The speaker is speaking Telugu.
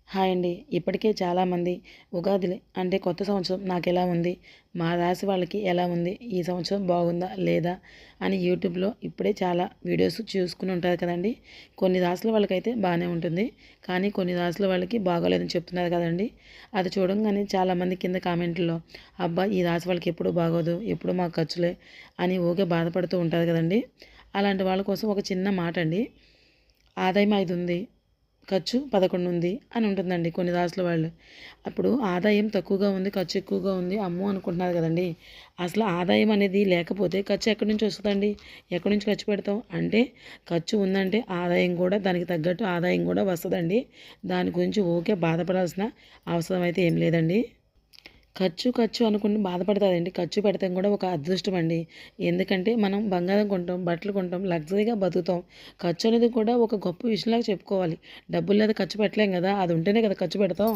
హాయ్ అండి. ఇప్పటికే చాలామంది ఉగాది అంటే కొత్త సంవత్సరం నాకెలా ఉంది? మా రాశి వాళ్ళకి ఎలా ఉంది? ఈ సంవత్సరం బాగుందా? లేదా? అని యూట్యూబ్‌లో ఇప్పుడే చాలా వీడియోస్ చూసుకుని ఉంటారు కదండీ! కొన్ని రాశుల వాళ్ళకైతే బానే ఉంటుంది. కానీ కొన్ని రాశుల వాళ్ళకి బాగోలేదని చెప్తున్నారు కదండీ! అది చూడంగానే చాలామంది కింద కామెంట్‌లో అబ్బా! ఈ రాశి వాళ్ళకి ఎప్పుడు బాగోదు. ఎప్పుడు మాకు ఖర్చులే అని ఊకే బాధపడుతూ ఉంటారు కదండీ! అలాంటి వాళ్ళ కోసం ఒక చిన్న మాట అండి. ఆదాయం 5 ఉంది. ఖర్చు 11 ఉంది అని ఉంటుందండి కొన్ని రాసుల వాళ్ళు. అప్పుడు ఆదాయం తక్కువగా ఉంది, ఖర్చు ఎక్కువగా ఉంది, అమ్మో అనుకుంటున్నారు కదండీ! అసలు ఆదాయం అనేది లేకపోతే ఖర్చు ఎక్కడి నుంచి వస్తదండి? ఎక్కడి నుంచి ఖర్చు పెడతాం? అంటే ఖర్చు ఉందంటే ఆదాయం కూడా దానికి తగ్గట్టు ఆదాయం కూడా వస్తదండి. దాని గురించి ఊకే బాధపడాల్సిన అవసరం అయితే ఏం లేదండి. ఖర్చు, ఖర్చు అనుకుని బాధపడతారండి. ఖర్చు పెడతం కూడా ఒక అదృష్టం అండి. ఎందుకంటే మనం బంగారం కొంటాం, బట్టలు కొంటాం, లగ్జరీగా బతుకుతాం. ఖర్చు అనేది కూడా ఒక గొప్ప విషయంలాగా చెప్పుకోవాలి. డబ్బులు లేదా ఖర్చు పెట్టలేం కదా! అది ఉంటేనే కదా ఖర్చు పెడతాం.